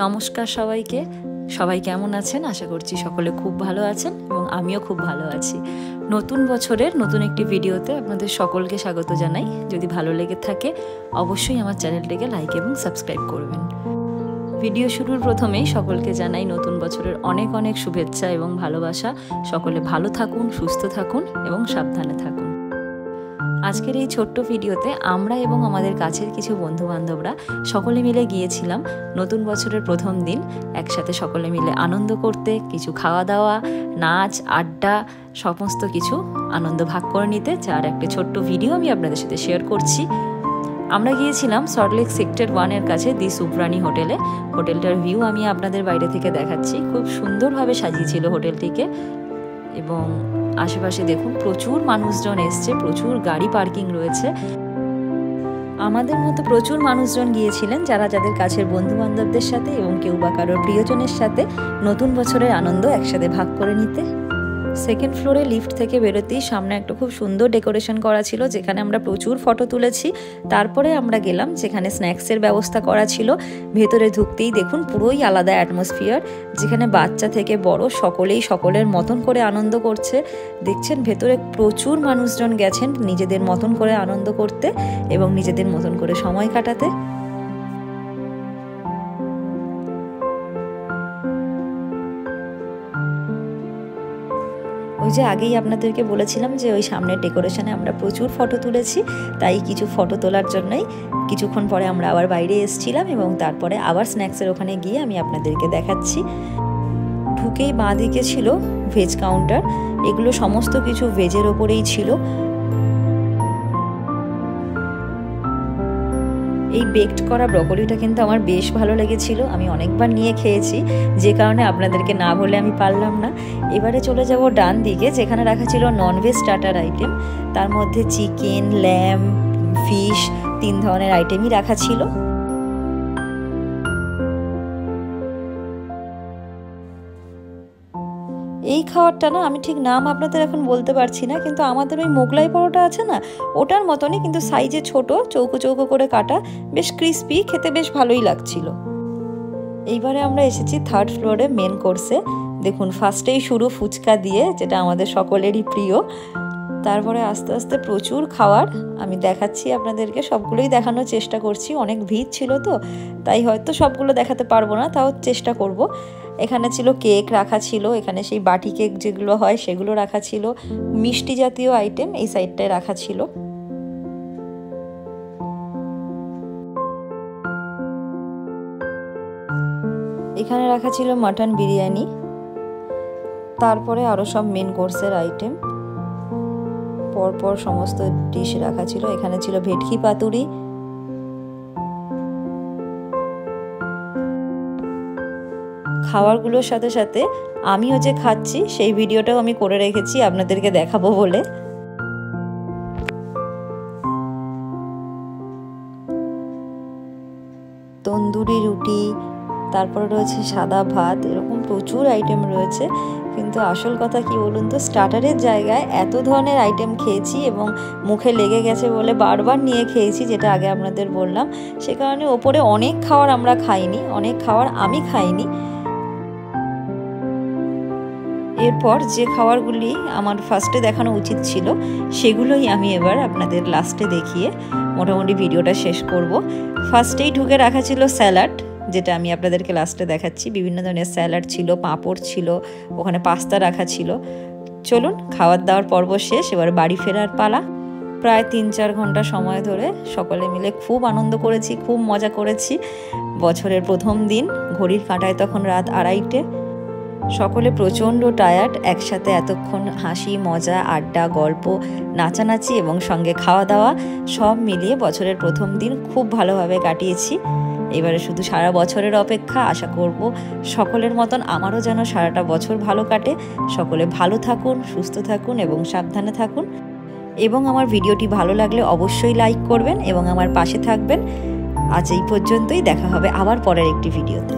নমস্কার সবাইকে। সবাই কেমন আছেন? আশা করছি সকলে খুব ভালো আছেন এবং আমিও খুব ভালো আছি। নতুন বছরের নতুন একটি ভিডিওতে আপনাদের সকলকে স্বাগত জানাই। যদি ভালো লেগে থাকে অবশ্যই আমার চ্যানেলটিকে লাইক এবং সাবস্ক্রাইব করবেন। ভিডিও শুরুর প্রথমেই সকলকে জানাই নতুন বছরের অনেক অনেক শুভেচ্ছা এবং ভালোবাসা। সকলে ভালো থাকুন, সুস্থ থাকুন এবং সাবধানে থাকুন। আজকের এই ছোট্ট ভিডিওতে আমরা এবং আমাদের কাছের কিছু বন্ধুবান্ধবরা সকলে মিলে গিয়েছিলাম নতুন বছরের প্রথম দিন একসাথে সকলে মিলে আনন্দ করতে, কিছু খাওয়া দাওয়া, নাচ, আড্ডা, সমস্ত কিছু আনন্দ ভাগ করে নিতে, যার একটা ছোট্ট ভিডিও আমি আপনাদের সাথে শেয়ার করছি। আমরা গিয়েছিলাম সল্টলেক সেক্টর 1-এর কাছে দি সুব্রানি হোটেলে। হোটেলটার ভিউ আমি আপনাদের বাইরে থেকে দেখাচ্ছি। খুব সুন্দরভাবে সাজিয়েছিল হোটেলটিকে এবং আশেপাশে দেখুন প্রচুর মানুষজন এসছে, প্রচুর গাড়ি পার্কিং রয়েছে। আমাদের মতো প্রচুর মানুষজন গিয়েছিলেন যারা যাদের কাছের বন্ধু বান্ধবদের সাথে এবং কেউ বা কারোর প্রিয়জনের সাথে নতুন বছরের আনন্দ একসাথে ভাগ করে নিতে। সেকেন্ড ফ্লোরে লিফট থেকে বেরোতেই সামনে একটা খুব সুন্দর ডেকোরেশন করা ছিল, যেখানে আমরা প্রচুর ফটো তুলেছি। তারপরে আমরা গেলাম যেখানে স্ন্যাক্সের ব্যবস্থা করা ছিল। ভেতরে ঢুকতেই দেখুন পুরোই আলাদা অ্যাটমসফিয়ার, যেখানে বাচ্চা থেকে বড় সকলেই সকলের মতন করে আনন্দ করছে। দেখছেন ভেতরে প্রচুর মানুষজন গেছেন নিজেদের মতন করে আনন্দ করতে এবং নিজেদের মতন করে সময় কাটাতে। ওই যে আগেই আপনাদেরকে বলেছিলাম যে ওই সামনের ডেকোরেশনে আমরা প্রচুর ফটো তুলেছি, তাই কিছু ফটো তোলার জন্যই কিছুক্ষণ পরে আমরা আবার বাইরে এসেছিলাম এবং তারপরে আবার স্ন্যাক্সের ওখানে গিয়ে আমি আপনাদেরকে দেখাচ্ছি। ঢুকেই বাঁ দিকে ছিল ভেজ কাউন্টার। এগুলো সমস্ত কিছু ভেজের ওপরেই ছিল। এই বেকড করা ব্রকলিটা কিন্তু আমার বেশ ভালো লেগেছিল, আমি অনেকবার নিয়ে খেয়েছি, যে কারণে আপনাদেরকে না বলে আমি পারলাম না। এবারে চলে যাব ডান দিকে, যেখানে রাখা ছিল ননভেজ স্টার্টার আইটেম। তার মধ্যে চিকেন, ল্যাম্ব, ফিশ, 3 ধরনের আইটেমই রাখা ছিল। এই খাবারটা না আমি ঠিক নাম আপনাদের এখন বলতে পারছি না, কিন্তু আমাদের ওই মোগলাই পরোটা আছে না, ওটার মতনই কিন্তু সাইজে ছোট, চৌকো চৌকো করে কাটা, বেশ ক্রিস্পি, খেতে বেশ ভালোই লাগছিল। এইবারে আমরা এসেছি থার্ড ফ্লোরে মেন কোর্সে। দেখুন ফার্স্টেই শুরু ফুচকা দিয়ে, যেটা আমাদের সকলেরই প্রিয়। তারপরে আস্তে আস্তে প্রচুর খাবার আমি দেখাচ্ছি আপনাদেরকে, সবগুলোই দেখানোর চেষ্টা করছি। অনেক ভিড় ছিল তো, তাই হয়তো সবগুলো দেখাতে পারবো না, তাও চেষ্টা করব। এখানে ছিল কেক রাখা ছিল, এখানে সেই বাটি কেক যেগুলো হয় সেগুলো রাখা ছিল, মিষ্টি জাতীয় আইটেম এই সাইডটায় রাখা ছিল। এখানে রাখা ছিল মাটন বিরিয়ানি। তারপরে আরও সব মেন কোর্সের আইটেম পরপর সমস্ত ডিশ রাখা ছিল। এখানে ছিল ভেটকি পাতুরি, খাবারগুলোর সাথে সাথে আমিও যে খাচ্ছি সেই ভিডিওটাও আমি করে রেখেছি আপনাদেরকে দেখাবো বলে। তন্দুরি রুটি, তারপরে রয়েছে সাদা ভাত, এরকম প্রচুর আইটেম রয়েছে। কিন্তু আসল কথা কি বলুন তো, স্টার্টারের জায়গায় এত ধরনের আইটেম খেয়েছি এবং মুখে লেগে গেছে বলে বারবার নিয়ে খেয়েছি, যেটা আগে আপনাদের বললাম। সে কারণে ওপরে অনেক খাবার আমরা খাইনি, অনেক খাবার আমি খাইনি। এরপর যে খাবারগুলি আমার ফার্স্টে দেখানো উচিত ছিল সেগুলোই আমি এবার আপনাদের লাস্টে দেখিয়ে মোটামুটি ভিডিওটা শেষ করব। ফার্স্টেই ঢুকে রাখা ছিল স্যালাড, যেটা আমি আপনাদেরকে লাস্টে দেখাচ্ছি। বিভিন্ন ধরনের স্যালাড ছিল, পাঁপড় ছিল, ওখানে পাস্তা রাখা ছিল। চলুন খাওয়ার দাওয়ার পর্ব শেষ, এবার বাড়ি ফেরার পালা। প্রায় 3-4 ঘন্টা সময় ধরে সকলে মিলে খুব আনন্দ করেছি, খুব মজা করেছি। বছরের প্রথম দিন, ঘড়ির কাঁটায় তখন রাত 2:30। সকলে প্রচণ্ড টায়ার্ড। একসাথে এতক্ষণ হাসি, মজা, আড্ডা, গল্প, নাচানাচি এবং সঙ্গে খাওয়া দাওয়া সব মিলিয়ে বছরের প্রথম দিন খুব ভালোভাবে কাটিয়েছি। এবারে শুধু সারা বছরের অপেক্ষা। আশা করব সকলের মতন আমারও যেন সারাটা বছর ভালো কাটে। সকলে ভালো থাকুন, সুস্থ থাকুন এবং সাবধানে থাকুন। এবং আমার ভিডিওটি ভালো লাগলে অবশ্যই লাইক করবেন এবং আমার পাশে থাকবেন। আজ এই পর্যন্তই, দেখা হবে আবার পরের একটি ভিডিওতে।